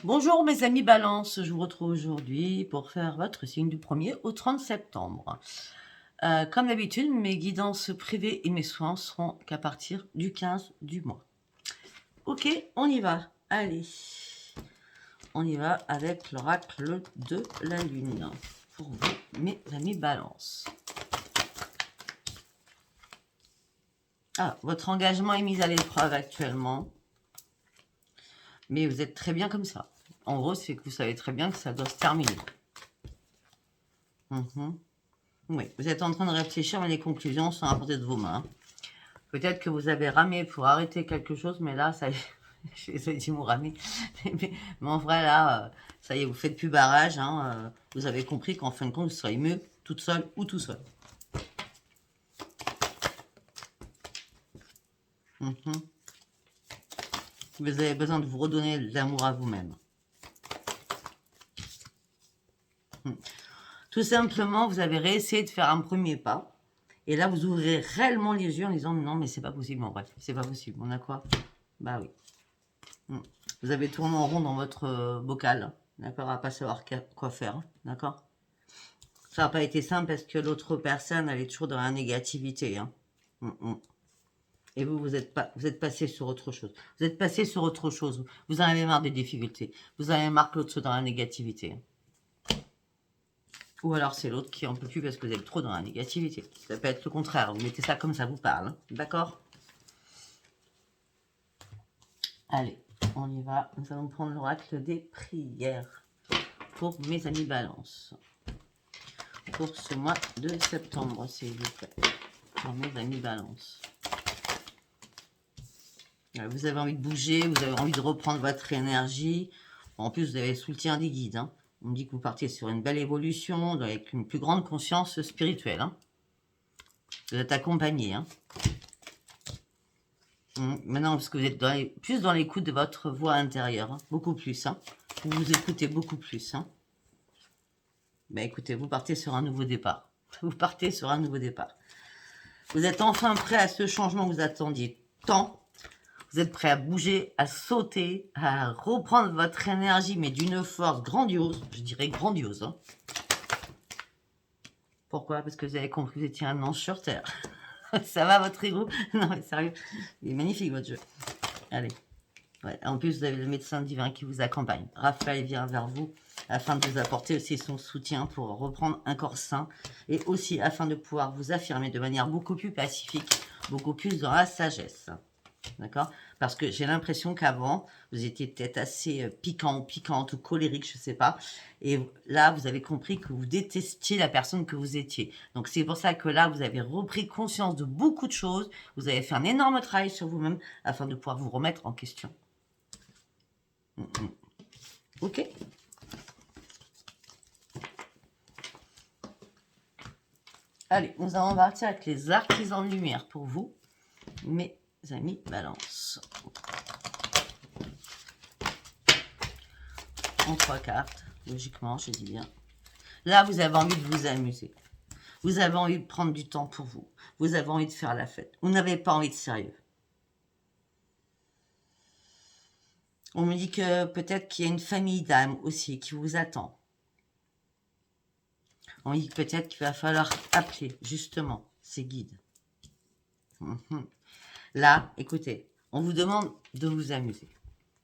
Bonjour mes amis Balance, je vous retrouve aujourd'hui pour faire votre signe du 1er au 30 septembre. Comme d'habitude, mes guidances privées et mes soins seront qu'à partir du 15 du mois. Ok, on y va. Allez, on y va avec l'oracle de la lune pour vous, mes amis Balance. Ah, votre engagement est mis à l'épreuve actuellement, mais vous êtes très bien comme ça. En gros, c'est que vous savez très bien que ça doit se terminer. Oui, vous êtes en train de réfléchir, mais les conclusions sont à portée de vos mains. Peut-être que vous avez ramé pour arrêter quelque chose, mais là, ça y est, je les ai dit vous ramer. Mais en vrai, là, ça y est, vous faites plus barrage. Vous avez compris qu'en fin de compte, vous seriez mieux toute seule ou tout seul. Vous avez besoin de vous redonner de l'amour à vous-même. Tout simplement, vous avez réessayé de faire un premier pas. Et là, vous ouvrez réellement les yeux en disant non, mais c'est pas possible. En bref, c'est pas possible. On a quoi? Bah oui. Vous avez tourné en rond dans votre bocal, d'accord, à pas savoir quoi faire, d'accord. Ça n'a pas été simple parce que l'autre personne, elle est toujours dans la négativité. Et vous êtes passé sur autre chose. Vous êtes passé sur autre chose. Vous en avez marre des difficultés. Vous en avez marre que l'autre soit dans la négativité. Ou alors c'est l'autre qui en peut plus parce que vous êtes trop dans la négativité. Ça peut être le contraire. Vous mettez ça comme ça vous parle. D'accord? Allez, on y va. Nous allons prendre l'oracle des prières pour mes amis Balance. Pour ce mois de septembre, s'il vous plaît. Pour mes amis Balance. Vous avez envie de bouger, vous avez envie de reprendre votre énergie. En plus, vous avez le soutien des guides. On me dit que vous partez sur une belle évolution, avec une plus grande conscience spirituelle. Vous êtes accompagné. Maintenant, parce que vous êtes plus dans l'écoute de votre voix intérieure. Beaucoup plus. Vous vous écoutez beaucoup plus. Ben, écoutez, vous partez sur un nouveau départ. Vous partez sur un nouveau départ. Vous êtes enfin prêt à ce changement que vous attendiez tant. Vous êtes prêt à bouger, à sauter, à reprendre votre énergie, mais d'une force grandiose. Je dirais grandiose. Pourquoi? Parce que vous avez compris que vous étiez un ange sur Terre. Ça va votre ego? Non mais sérieux, il est magnifique votre jeu. Allez. Ouais. En plus, vous avez le médecin divin qui vous accompagne. Raphaël vient vers vous afin de vous apporter aussi son soutien pour reprendre un corps sain et aussi afin de pouvoir vous affirmer de manière beaucoup plus pacifique, beaucoup plus dans la sagesse. D'accord? Parce que j'ai l'impression qu'avant, vous étiez peut-être assez piquant, piquante ou colérique, je ne sais pas. Et là, vous avez compris que vous détestiez la personne que vous étiez. Donc, c'est pour ça que là, vous avez repris conscience de beaucoup de choses. Vous avez fait un énorme travail sur vous-même afin de pouvoir vous remettre en question. Ok? Allez, nous allons partir avec les artisans de lumière pour vous, mes amis Balance. En 3 cartes, logiquement, je dis bien. Là, vous avez envie de vous amuser. Vous avez envie de prendre du temps pour vous. Vous avez envie de faire la fête. Vous n'avez pas envie de sérieux. On me dit que peut-être qu'il y a une famille d'âmes aussi qui vous attend. On me dit peut-être qu'il va falloir appeler justement ces guides. Là, écoutez, on vous demande de vous amuser.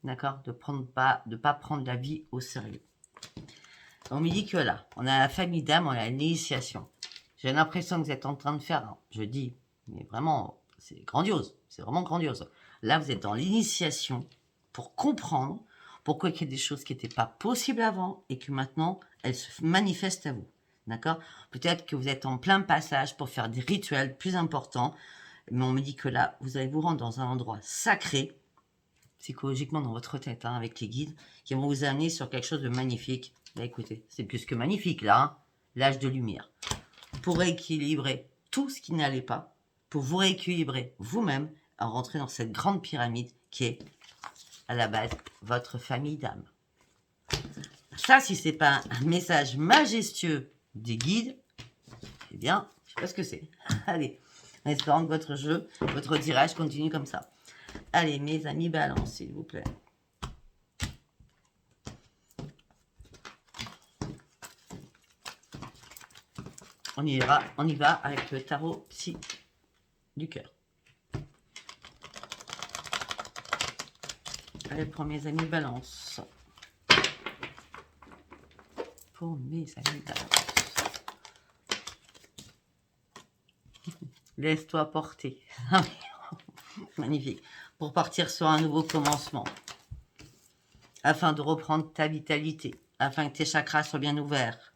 D'accord? De pas prendre la vie au sérieux. On me dit que là, on a la famille d'âmes, on a l'initiation. J'ai l'impression que vous êtes en train de faire, je dis, mais vraiment, c'est grandiose. C'est vraiment grandiose. Là, vous êtes dans l'initiation pour comprendre pourquoi il y a des choses qui n'étaient pas possibles avant et que maintenant, elles se manifestent à vous. D'accord? Peut-être que vous êtes en plein passage pour faire des rituels plus importants. Mais on me dit que là, vous allez vous rendre dans un endroit sacré, psychologiquement dans votre tête, avec les guides, qui vont vous amener sur quelque chose de magnifique. Là, écoutez, c'est plus que magnifique, là, l'âge de lumière. Pour rééquilibrer tout ce qui n'allait pas, pour vous rééquilibrer vous-même, à rentrer dans cette grande pyramide qui est, à la base, votre famille d'âmes. Ça, si c'est pas un message majestueux des guides, eh bien, je sais pas ce que c'est. Allez, en espérant que votre jeu, votre tirage continue comme ça. Allez, mes amis Balance, s'il vous plaît. On y va avec le tarot psy du cœur. Allez, pour mes amis balance. Pour mes amis balance. Laisse-toi porter. Magnifique. Pour partir sur un nouveau commencement. Afin de reprendre ta vitalité. Afin que tes chakras soient bien ouverts.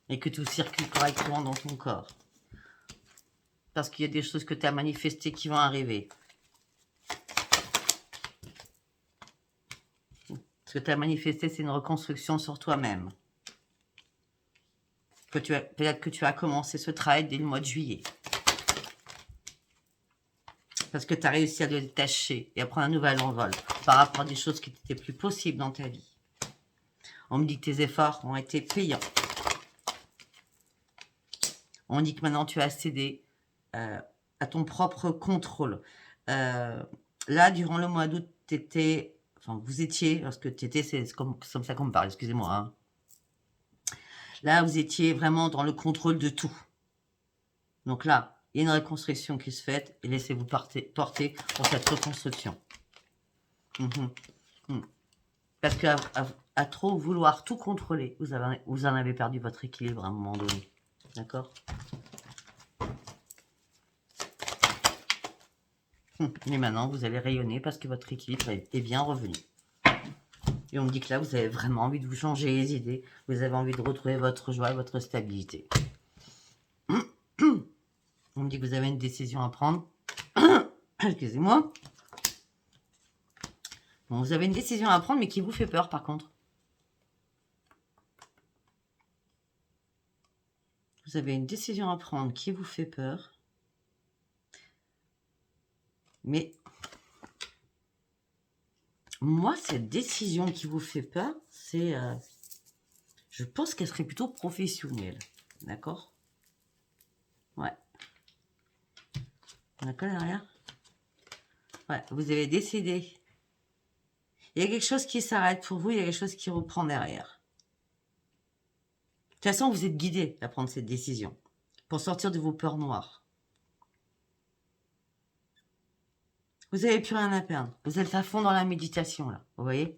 Et que tout circule correctement dans ton corps. Parce qu'il y a des choses que tu as manifestées qui vont arriver. Ce que tu as manifesté, c'est une reconstruction sur toi-même. Peut-être que tu as commencé ce travail dès le mois de juillet. Parce que tu as réussi à te détacher et à prendre un nouvel envol par rapport à des choses qui n'étaient plus possibles dans ta vie. On me dit que tes efforts ont été payants. On dit que maintenant tu as cédé à ton propre contrôle. Là, durant le mois d'août, vous étiez, lorsque tu étais, c'est comme ça qu'on me parle, excusez-moi. Hein. Là, vous étiez vraiment dans le contrôle de tout. Donc là, il y a une reconstruction qui se fait et laissez-vous porter pour cette reconstruction. Parce qu'à trop vouloir tout contrôler, vous en avez perdu votre équilibre à un moment donné. D'accord ? Mais maintenant, vous allez rayonner parce que votre équilibre est bien revenu. Et on me dit que là, vous avez vraiment envie de vous changer les idées. Vous avez envie de retrouver votre joie et votre stabilité. On me dit que vous avez une décision à prendre. Excusez-moi. Bon, vous avez une décision à prendre, mais qui vous fait peur, par contre. Vous avez une décision à prendre qui vous fait peur. Mais moi, cette décision qui vous fait peur, c'est... je pense qu'elle serait plutôt professionnelle. D'accord ? Ouais. D'accord derrière ? Ouais, vous avez décidé. Il y a quelque chose qui s'arrête pour vous, il y a quelque chose qui reprend derrière. De toute façon, vous êtes guidé à prendre cette décision pour sortir de vos peurs noires. Vous n'avez plus rien à perdre. Vous êtes à fond dans la méditation, là. Vous voyez ?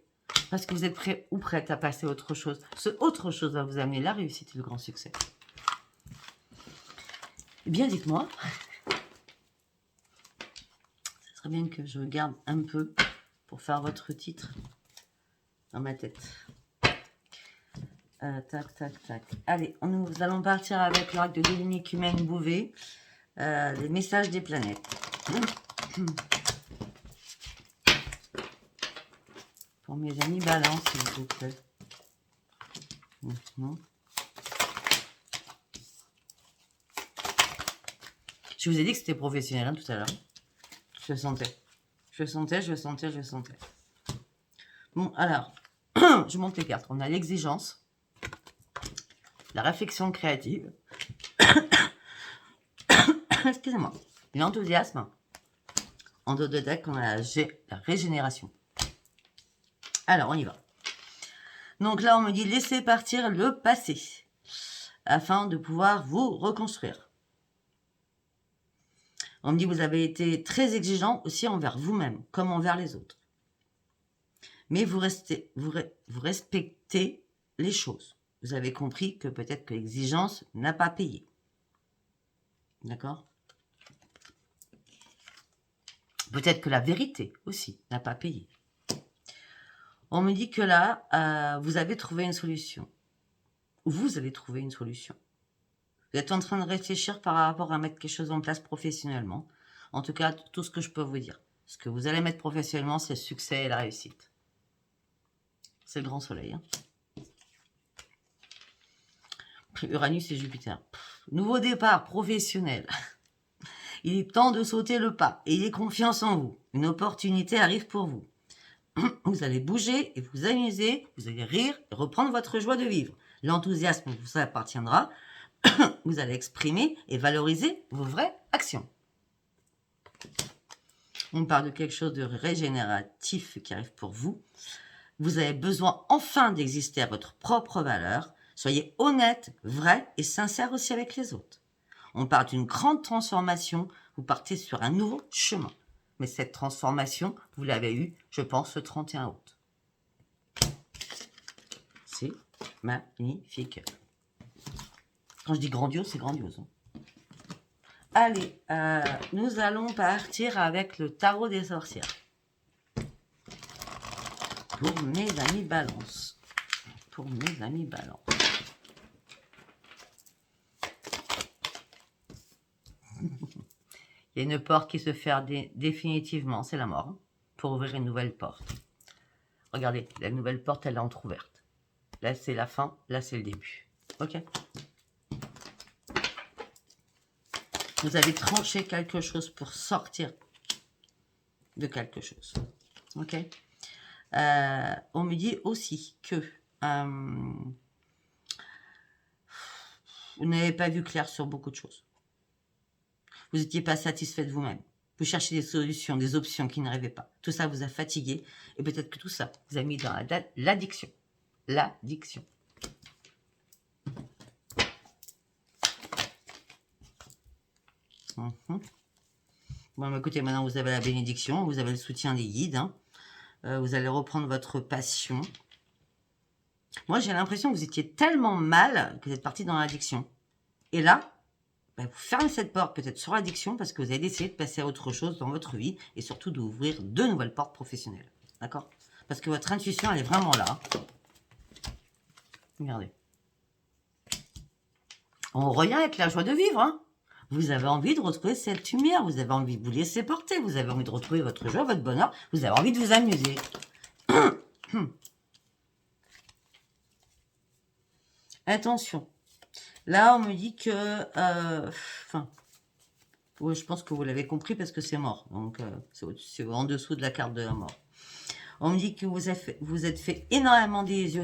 Parce que vous êtes prêt ou prête à passer à autre chose. Ce autre chose va vous amener la réussite et le grand succès. Eh bien, dites-moi. Ce serait bien que je regarde un peu pour faire votre titre dans ma tête. Tac, tac, tac. Allez, nous allons partir avec l'oracle de Dominique Humaine Bouvet. Les messages des planètes. Pour mes amis balance, s'il vous plaît. Je vous ai dit que c'était professionnel hein, tout à l'heure. Je le sentais. Je le sentais. Bon, alors, je monte les cartes. On a l'exigence, la réflexion créative, excusez-moi, l'enthousiasme. En dos de deck, on a la régénération. Alors, on y va. Donc là, on me dit laissez partir le passé afin de pouvoir vous reconstruire. On me dit vous avez été très exigeant aussi envers vous-même, comme envers les autres. Mais vous respectez les choses. Vous avez compris que peut-être que l'exigence n'a pas payé. D'accord ? Peut-être que la vérité aussi n'a pas payé. On me dit que là, vous avez trouvé une solution. Vous allez trouver une solution. Vous êtes en train de réfléchir par rapport à mettre quelque chose en place professionnellement. En tout cas, tout ce que je peux vous dire. Ce que vous allez mettre professionnellement, c'est le succès et la réussite. C'est le grand soleil. Hein. Uranus et Jupiter. Nouveau départ professionnel. Il est temps de sauter le pas. Ayez confiance en vous. Une opportunité arrive pour vous. Vous allez bouger et vous amuser. Vous allez rire et reprendre votre joie de vivre. L'enthousiasme vous appartiendra. Vous allez exprimer et valoriser vos vraies actions. On parle de quelque chose de régénératif qui arrive pour vous. Vous avez besoin enfin d'exister à votre propre valeur. Soyez honnête, vrai et sincère aussi avec les autres. On part d'une grande transformation, vous partez sur un nouveau chemin. Mais cette transformation, vous l'avez eue, je pense, le 31 août. C'est magnifique. Quand je dis grandiose, c'est grandiose. Allez, nous allons partir avec le tarot des sorcières. Pour mes amis Balance. Pour mes amis Balance. Il y a une porte qui se ferme définitivement, c'est la mort, pour ouvrir une nouvelle porte. Regardez, la nouvelle porte, elle est entrouverte. Là, c'est la fin, là, c'est le début. Ok. Vous avez tranché quelque chose pour sortir de quelque chose. Ok. On me dit aussi que vous n'avez pas vu clair sur beaucoup de choses. Vous n'étiez pas satisfait de vous-même. Vous cherchez des solutions, des options qui n'arrivaient pas. Tout ça vous a fatigué. Et peut-être que tout ça vous a mis dans l'addiction. L'addiction. Bon, écoutez, maintenant vous avez la bénédiction, vous avez le soutien des guides. Hein. Vous allez reprendre votre passion. Moi, j'ai l'impression que vous étiez tellement mal que vous êtes parti dans l'addiction. Et là, vous fermez cette porte peut-être sur l'addiction parce que vous avez décidé de passer à autre chose dans votre vie et surtout d'ouvrir de nouvelles portes professionnelles. D'accord? Parce que votre intuition, elle est vraiment là. Regardez. On revient avec la joie de vivre. Hein. Vous avez envie de retrouver cette lumière. Vous avez envie de vous laisser porter. Vous avez envie de retrouver votre joie, votre bonheur. Vous avez envie de vous amuser. Attention. Là, on me dit que... ouais, je pense que vous l'avez compris parce que c'est mort. Donc, c'est en dessous de la carte de la mort. On me dit que vous êtes fait énormément d'illusions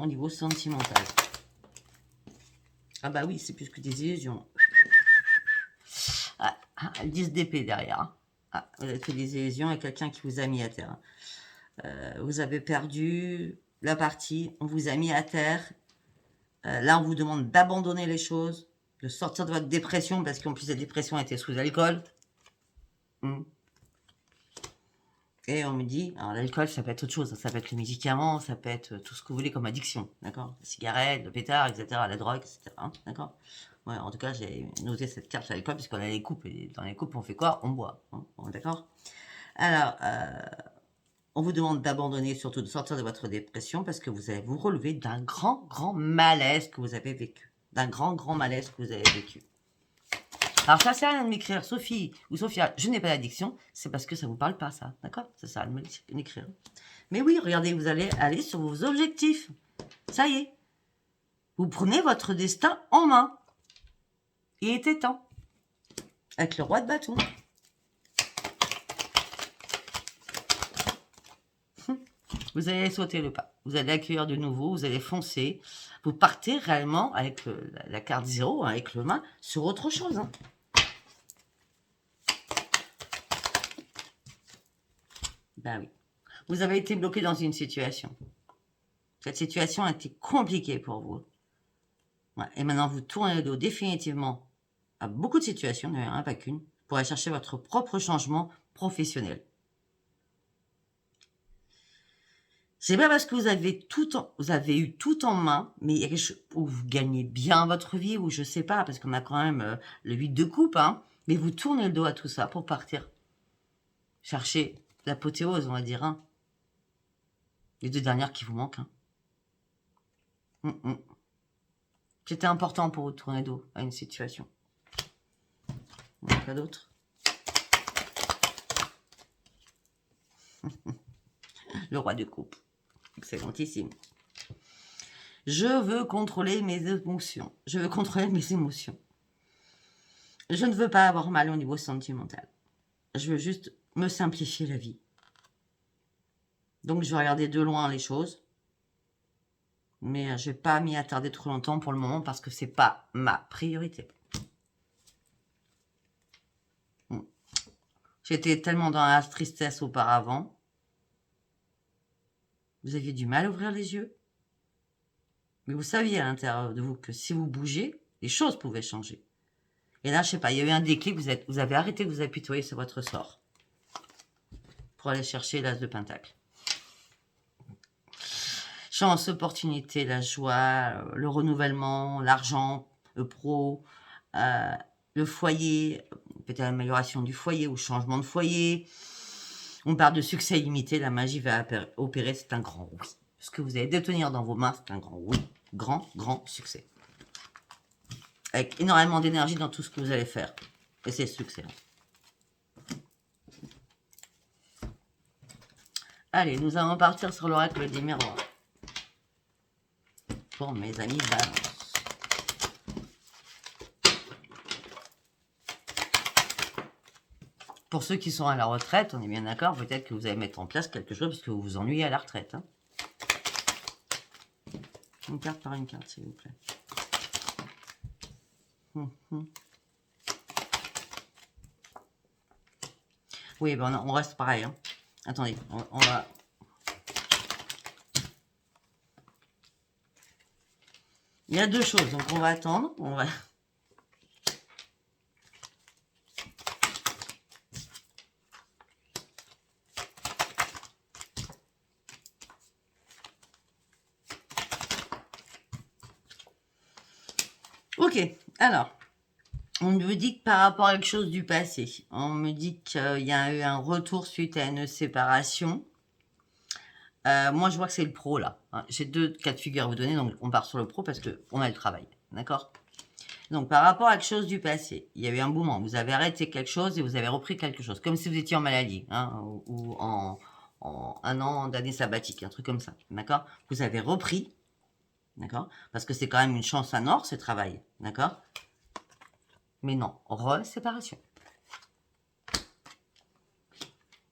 au niveau sentimental. Ah bah oui, c'est plus que des illusions. 10 d'épée derrière. Hein. Ah, vous avez fait des illusions avec quelqu'un qui vous a mis à terre. Vous avez perdu la partie, on vous a mis à terre. Là, on vous demande d'abandonner les choses, de sortir de votre dépression, parce qu'en plus, la dépression était sous l'alcool. Et on me dit, alors l'alcool, ça peut être autre chose, ça peut être les médicaments, ça peut être tout ce que vous voulez comme addiction, d'accord? La cigarette, le pétard, etc., la drogue, etc., hein, d'accord? Ouais, en tout cas, j'ai noté cette carte à l'alcool, puisqu'on a les coupes, et dans les coupes, on fait quoi? On boit, hein, bon, d'accord? Alors, on vous demande d'abandonner, surtout de sortir de votre dépression, parce que vous allez vous relever d'un grand, grand malaise que vous avez vécu. D'un grand, grand malaise que vous avez vécu. Alors, ça sert à rien de m'écrire Sophie ou Sophia, je n'ai pas d'addiction, c'est parce que ça ne vous parle pas, ça. D'accord? Ça sert à rien de m'écrire. Mais oui, regardez, vous allez aller sur vos objectifs. Ça y est. Vous prenez votre destin en main. Il était temps. Avec le roi de bâton. Vous allez sauter le pas. Vous allez accueillir de nouveau, vous allez foncer. Vous partez réellement avec la carte 0, avec le main, sur autre chose. Hein. Ben oui. Vous avez été bloqué dans une situation. Cette situation a été compliquée pour vous. Ouais. Et maintenant, vous tournez le dos définitivement à beaucoup de situations, d'ailleurs, pas qu'une, pour aller chercher votre propre changement professionnel. C'est pas parce que vous avez eu tout en main, mais il y a quelque chose où vous gagnez bien votre vie, ou je sais pas, parce qu'on a quand même le 8 de coupe, hein, mais vous tournez le dos à tout ça pour partir chercher l'apothéose, on va dire, hein. Les 2 dernières qui vous manquent. Hein. C'était important pour vous de tourner le dos à une situation. Il n'y a pas d'autre. Le roi de coupe. Excellentissime. Je veux contrôler mes émotions. Je veux contrôler mes émotions. Je ne veux pas avoir mal au niveau sentimental. Je veux juste me simplifier la vie. Donc, je vais regarder de loin les choses. Mais je ne vais pas m'y attarder trop longtemps pour le moment parce que ce n'est pas ma priorité. J'étais tellement dans la tristesse auparavant. Vous aviez du mal à ouvrir les yeux. Mais vous saviez à l'intérieur de vous que si vous bougez, les choses pouvaient changer. Et là, je sais pas, il y a eu un déclic, vous avez arrêté de vous apitoyer sur votre sort. Pour aller chercher l'as de pentacle. Chance, opportunité, la joie, le renouvellement, l'argent, le pro, le foyer, peut-être l'amélioration du foyer ou changement de foyer. On parle de succès limité, la magie va opérer, c'est un grand oui. Ce que vous allez détenir dans vos mains, c'est un grand oui. Grand, grand succès. Avec énormément d'énergie dans tout ce que vous allez faire. Et c'est le succès. Allez, nous allons partir sur l'oracle des miroirs. Pour mes amis Balance. Pour ceux qui sont à la retraite, on est bien d'accord, peut-être que vous allez mettre en place quelque chose parce que vous vous ennuyez à la retraite. Hein. Une carte par une carte, s'il vous plaît. Oui, ben on reste pareil. Hein. Attendez, on va... Il y a deux choses, donc on va attendre. On va... Ok, alors, on me dit que par rapport à quelque chose du passé, on me dit qu'il y a eu un retour suite à une séparation. Moi, je vois que c'est le pro, là. J'ai deux cas de figure à vous donner, donc on part sur le pro parce qu'on a le travail, d'accord? Donc, par rapport à quelque chose du passé, il y a eu un moment, vous avez arrêté quelque chose et vous avez repris quelque chose, comme si vous étiez en maladie, hein, ou en un an d'année sabbatique, un truc comme ça, d'accord? Vous avez repris, d'accord? Parce que c'est quand même une chance en or, ce travail, d'accord? Mais non, séparation.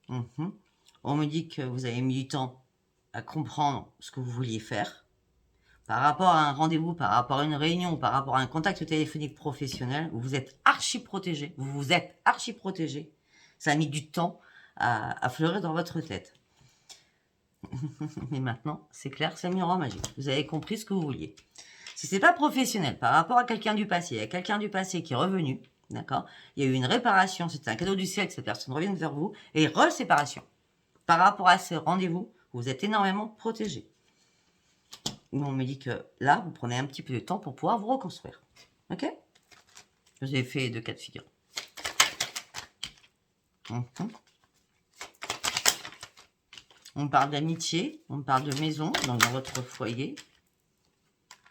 On me dit que vous avez mis du temps à comprendre ce que vous vouliez faire. Par rapport à un rendez-vous, par rapport à une réunion, par rapport à un contact téléphonique professionnel, vous êtes archi protégé. Vous vous êtes archi protégé. Ça a mis du temps à fleurir dans votre tête. Mais maintenant, c'est clair, c'est le miroir magique. Vous avez compris ce que vous vouliez. Si c'est pas professionnel, par rapport à quelqu'un du passé, il y a quelqu'un du passé qui est revenu, d'accord? Il y a eu une réparation, c'était un cadeau du ciel que cette personne revienne vers vous, et reséparation. Par rapport à ce rendez-vous, vous êtes énormément protégé. On me dit que là, vous prenez un petit peu de temps pour pouvoir vous reconstruire. Ok? Je vous ai fait deux cas de figure. On parle d'amitié, on parle de maison, donc dans votre foyer.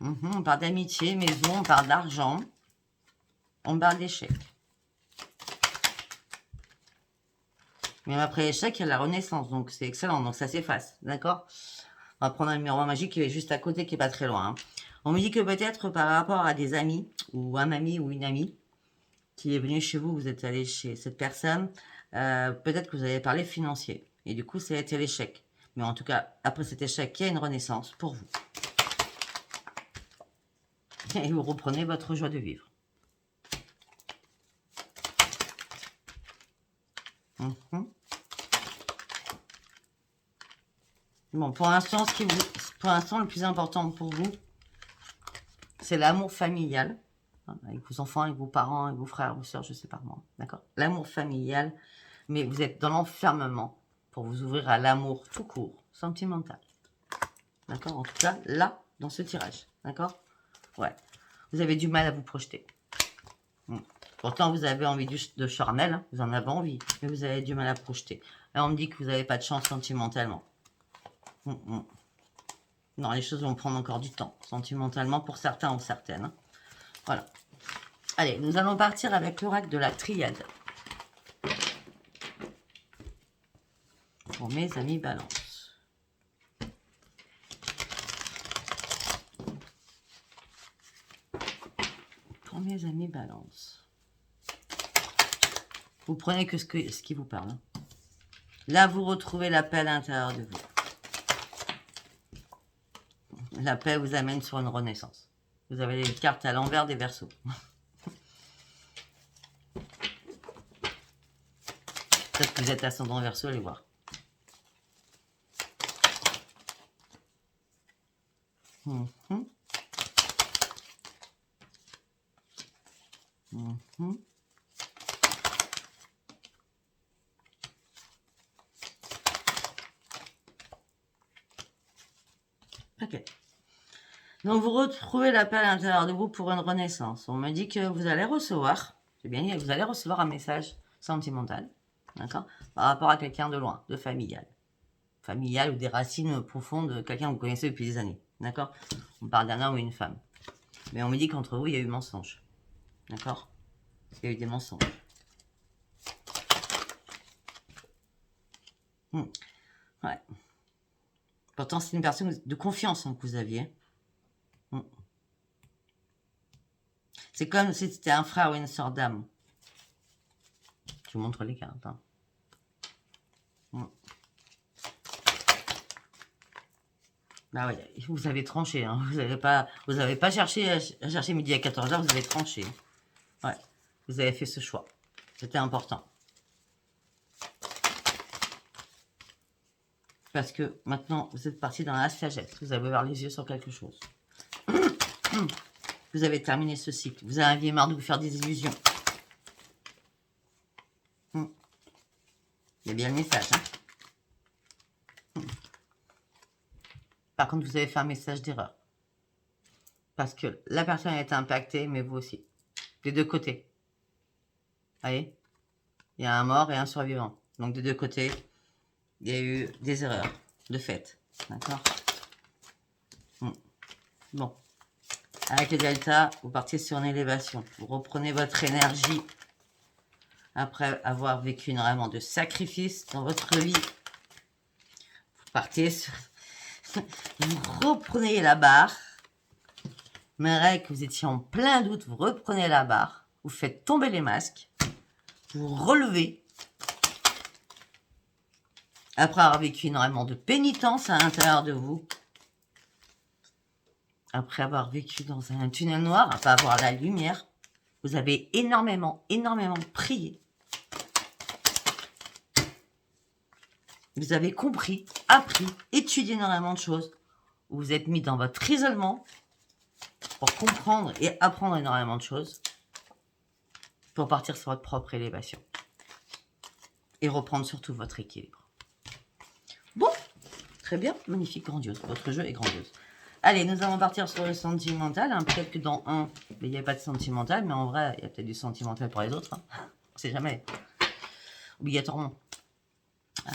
On parle d'amitié, maison, on parle d'argent. On parle d'échec. Mais après l'échec, il y a la renaissance, donc c'est excellent, donc ça s'efface, d'accord? On va prendre un miroir magique qui est juste à côté, qui est pas très loin. Hein. On me dit que peut-être par rapport à des amis, ou un ami ou une amie, qui est venu chez vous, vous êtes allé chez cette personne, peut-être que vous avez parlé financier. Et du coup, ça a été l'échec. Mais en tout cas, après cet échec, il y a une renaissance pour vous. Et vous reprenez votre joie de vivre. Bon, pour l'instant, le plus important pour vous, c'est l'amour familial. Avec vos enfants, avec vos parents, avec vos frères, vos soeurs, je sais pas moi. D'accord? L'amour familial, mais vous êtes dans l'enfermement pour vous ouvrir à l'amour tout court, sentimental. D'accord? En tout cas, là, dans ce tirage. D'accord? Ouais. Vous avez du mal à vous projeter. Pourtant, vous avez envie de charnel, hein, vous en avez envie, mais vous avez du mal à projeter. Là, on me dit que vous n'avez pas de chance sentimentalement. Non, les choses vont prendre encore du temps, sentimentalement, pour certains ou certaines. Hein. Voilà. Allez, nous allons partir avec l'oracle de la triade. Pour mes amis Balance. Pour mes amis Balance. Vous prenez que ce qui vous parle. Hein. Là, vous retrouvez la paix à l'intérieur de vous. La paix vous amène sur une renaissance. Vous avez les cartes à l'envers des Verseaux. Peut-être que vous êtes ascendant Verseau, allez voir. Mhm. Ok. Donc, vous retrouvez l'appel à l'intérieur de vous pour une renaissance. On me dit que vous allez recevoir, c'est bien dit, vous allez recevoir un message sentimental, d'accord, par rapport à quelqu'un de loin, de familial. Familial ou des racines profondes de quelqu'un que vous connaissez depuis des années, d'accord. On parle d'un homme ou une femme. Mais on me dit qu'entre vous, il y a eu mensonge, d'accord. Il y a eu des mensonges. Ouais. Pourtant, c'est une personne de confiance que vous aviez. C'est comme si c'était un frère ou une sœur d'âme. Je vous montre les cartes. Hein. Bah oui, vous avez tranché. Hein. Vous avez pas cherché à chercher midi à 14h, vous avez tranché. Ouais, vous avez fait ce choix. C'était important. Parce que maintenant, vous êtes parti dans la sagesse. Vous avez ouvert les yeux sur quelque chose. Vous avez terminé ce cycle. Vous aviez marre de vous faire des illusions. Il y a bien le message. Hein. Par contre, vous avez fait un message d'erreur. Parce que la personne a été impactée, mais vous aussi. Des deux côtés. Vous voyez? Il y a un mort et un survivant. Donc, des deux côtés, il y a eu des erreurs de fait. D'accord? Bon. Avec le delta, vous partez sur une élévation. Vous reprenez votre énergie après avoir vécu énormément de sacrifices dans votre vie. Vous partez sur... Vous reprenez la barre. Mais que vous étiez en plein doute, vous reprenez la barre. Vous faites tomber les masques. Vous relevez. Après avoir vécu énormément de pénitence à l'intérieur de vous. Après avoir vécu dans un tunnel noir, après avoir la lumière, vous avez énormément prié. Vous avez compris, appris, étudié énormément de choses. Vous vous êtes mis dans votre isolement pour comprendre et apprendre énormément de choses pour partir sur votre propre élévation. Et reprendre surtout votre équilibre. Bon, très bien, magnifique, grandiose. Votre jeu est grandiose. Allez, nous allons partir sur le sentimental. Hein. Peut-être que dans un, il n'y a pas de sentimental, mais en vrai, il y a peut-être du sentimental pour les autres. Hein. On ne sait jamais. Obligatoirement. Ah.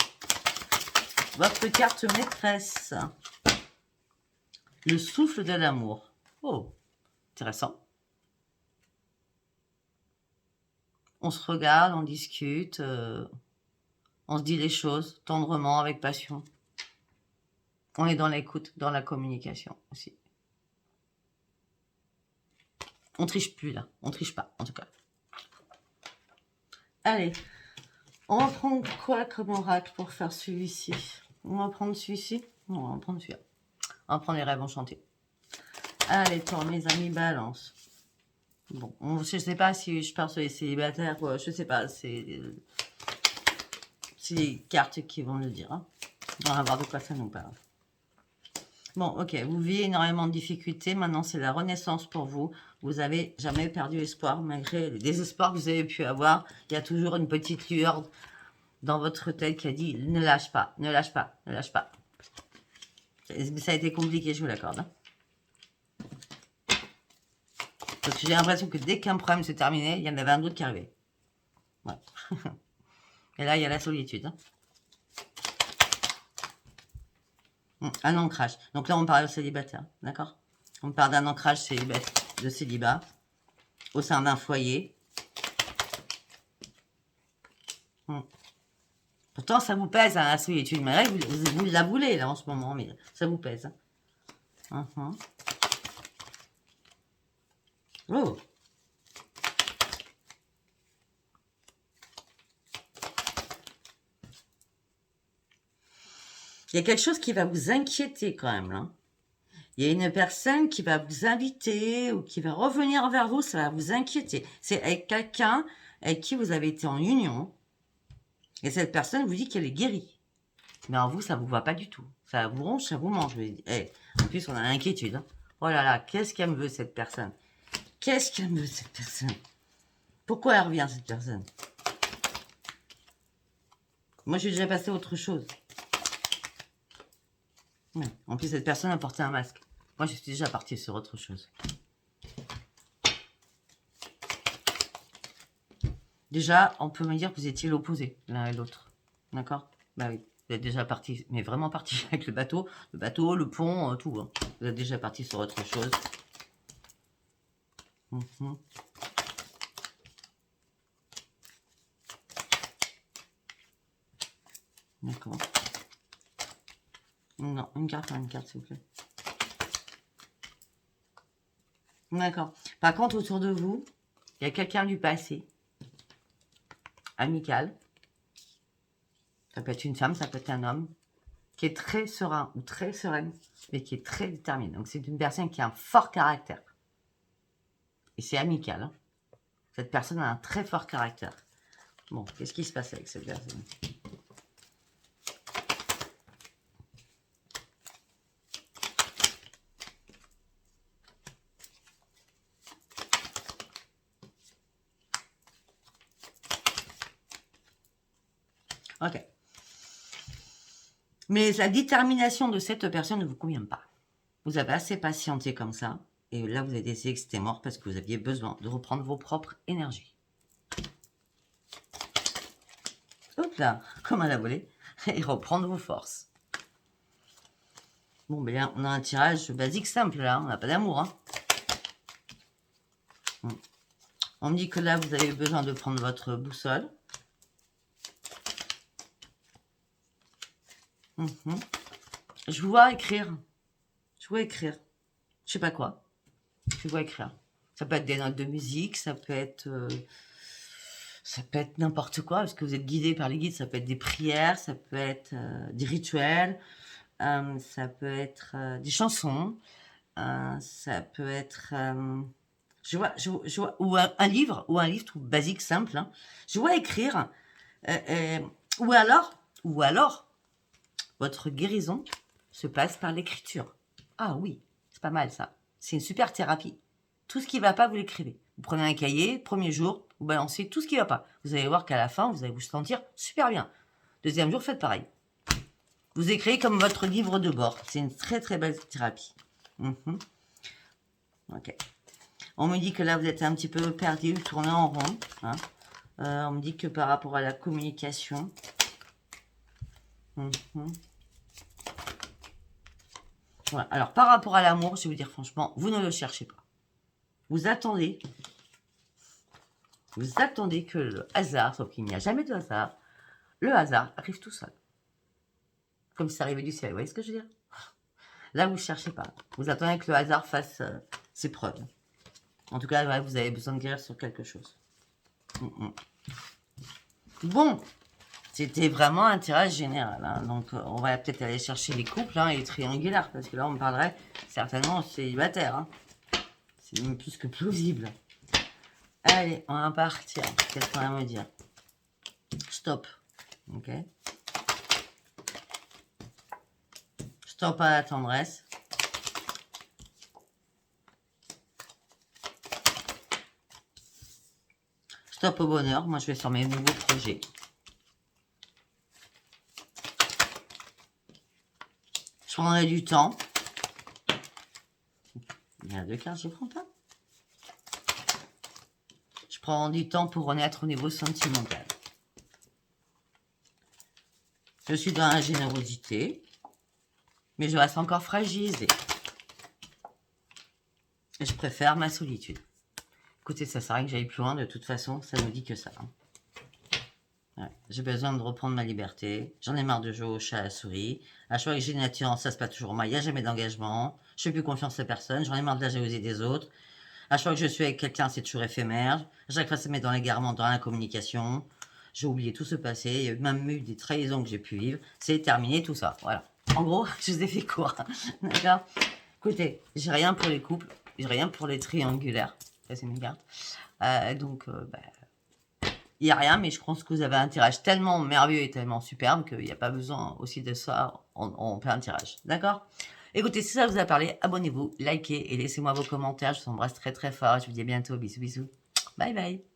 Votre carte maîtresse. Le souffle de l'amour. Oh, intéressant. On se regarde, on discute, on se dit les choses tendrement, avec passion. On est dans l'écoute, dans la communication aussi. On triche plus là, on triche pas en tout cas. Allez, on va prendre quoi comme oracle pour faire celui-ci? On va prendre celui-ci? Non, on va prendre celui-là. On va prendre les rêves enchantés. Allez, toi mes amis, balance. Bon, je sais pas si je pars sur les célibataires, quoi. Je sais pas, c'est les cartes qui vont le dire. Hein. On va voir de quoi ça nous parle. Bon, ok, vous vivez énormément de difficultés. Maintenant, c'est la renaissance pour vous. Vous n'avez jamais perdu espoir, malgré les désespoirs que vous avez pu avoir. Il y a toujours une petite lueur dans votre tête qui a dit « Ne lâche pas, ne lâche pas, ne lâche pas ». Ça a été compliqué, je vous l'accorde. Hein. Parce que j'ai l'impression que dès qu'un problème se terminait, il y en avait un autre qui arrivait. Ouais. Et là, il y a la solitude. Hein. Un ancrage. Donc là, on parle de célibataire, d'accord? On parle d'un ancrage de célibat au sein d'un foyer. Pourtant, ça vous pèse, hein, la solitude. Mais là, vous la voulez, là, en ce moment, mais ça vous pèse. Hein. Oh! Il y a quelque chose qui va vous inquiéter quand même, là. Il y a une personne qui va vous inviter ou qui va revenir vers vous, ça va vous inquiéter. C'est avec quelqu'un avec qui vous avez été en union. Et cette personne vous dit qu'elle est guérie. Mais en vous, ça ne vous va pas du tout. Ça vous ronge, ça vous mange. Hey, en plus, on a l'inquiétude. Hein. Oh là là, qu'est-ce qu'elle me veut, cette personne? Qu'est-ce qu'elle me veut, cette personne? Pourquoi elle revient, cette personne? Moi, j'ai déjà passé à autre chose. Ouais. En plus, cette personne a porté un masque. Moi, je suis déjà partie sur autre chose. Déjà, on peut me dire que vous étiez l'opposé, l'un et l'autre. D'accord? Bah oui. Vous êtes déjà parti, mais vraiment parti avec le bateau, le pont, tout. Hein. Vous êtes déjà parti sur autre chose. D'accord. Non, une carte, s'il vous plaît. D'accord. Par contre, autour de vous, il y a quelqu'un du passé, amical. Ça peut être une femme, ça peut être un homme, qui est très serein ou très sereine, mais qui est très déterminé. Donc, c'est une personne qui a un fort caractère. Et c'est amical. Hein. Cette personne a un très fort caractère. Bon, qu'est-ce qui se passe avec cette personne? Ok. Mais la détermination de cette personne ne vous convient pas. Vous avez assez patienté comme ça. Et là, vous avez décidé que c'était mort parce que vous aviez besoin de reprendre vos propres énergies. Hop là, comme à la volée. Et reprendre vos forces. Bon, ben là, on a un tirage basique simple, là. On n'a pas d'amour, hein. On me dit que là, vous avez besoin de prendre votre boussole. Je vous vois écrire. Je vois écrire. Je sais pas quoi. Je vois écrire. Ça peut être des notes de musique, ça peut être n'importe quoi, parce que vous êtes guidé par les guides. Ça peut être des prières, ça peut être des rituels, ça peut être des chansons, ça peut être... je vois ou un livre tout basique, simple. Hein. Je vois écrire. Ou alors, votre guérison se passe par l'écriture. Ah oui, c'est pas mal ça. C'est une super thérapie. Tout ce qui ne va pas, vous l'écrivez. Vous prenez un cahier, premier jour, vous balancez tout ce qui ne va pas. Vous allez voir qu'à la fin, vous allez vous sentir super bien. Deuxième jour, faites pareil. Vous écrivez comme votre livre de bord. C'est une très très belle thérapie. Ok. On me dit que là, vous êtes un petit peu perdu, tourné en rond. Hein. On me dit que par rapport à la communication... Voilà. Alors, par rapport à l'amour, je vais vous dire franchement, vous ne le cherchez pas. Vous attendez que le hasard, sauf qu'il n'y a jamais de hasard, le hasard arrive tout seul. Comme si ça arrivait du ciel, vous voyez ce que je veux dire? Là, vous ne cherchez pas. Vous attendez que le hasard fasse ses preuves. En tout cas, ouais, vous avez besoin de guérir sur quelque chose. Bon, c'était vraiment un tirage général. Hein. Donc, on va peut-être aller chercher les couples et les triangulaires. Parce que là, on me parlerait certainement célibataire. Hein. C'est même plus que plausible. Allez, on va partir. Qu'est-ce qu'on va me dire? Stop. Ok. Stop à la tendresse. Stop au bonheur. Moi, je vais sur mes nouveaux projets. Je prendrai du temps. Il y a 2 cartes, je prends pas. Je prends du temps pour renaître au niveau sentimental. Je suis dans la générosité, mais je reste encore fragilisée. Et je préfère ma solitude. Écoutez, ça sert à rien que j'aille plus loin, de toute façon, ça ne dit que ça. Hein. Ouais. J'ai besoin de reprendre ma liberté. J'en ai marre de jouer au chat à la souris. À chaque fois que j'ai une attirance, ça se passe toujours mal. Il n'y a jamais d'engagement. Je fais plus confiance à personne. J'en ai marre de la jalousie des autres. À chaque fois que je suis avec quelqu'un, c'est toujours éphémère. À chaque fois, ça met dans l'égarement, dans la communication. J'ai oublié tout ce passé. Il y a même eu des trahisons que j'ai pu vivre. C'est terminé, tout ça. Voilà. En gros, je vous ai fait court. D'accord? Écoutez, j'ai rien pour les couples. J'ai rien pour les triangulaires. Ça, c'est mes cartes. Il n'y a rien, mais je pense que vous avez un tirage tellement merveilleux et tellement superbe qu'il n'y a pas besoin aussi de ça en plein tirage. D'accord? Écoutez, si ça vous a parlé, abonnez-vous, likez et laissez-moi vos commentaires. Je vous embrasse très très fort. Je vous dis à bientôt. Bisous, bisous. Bye bye.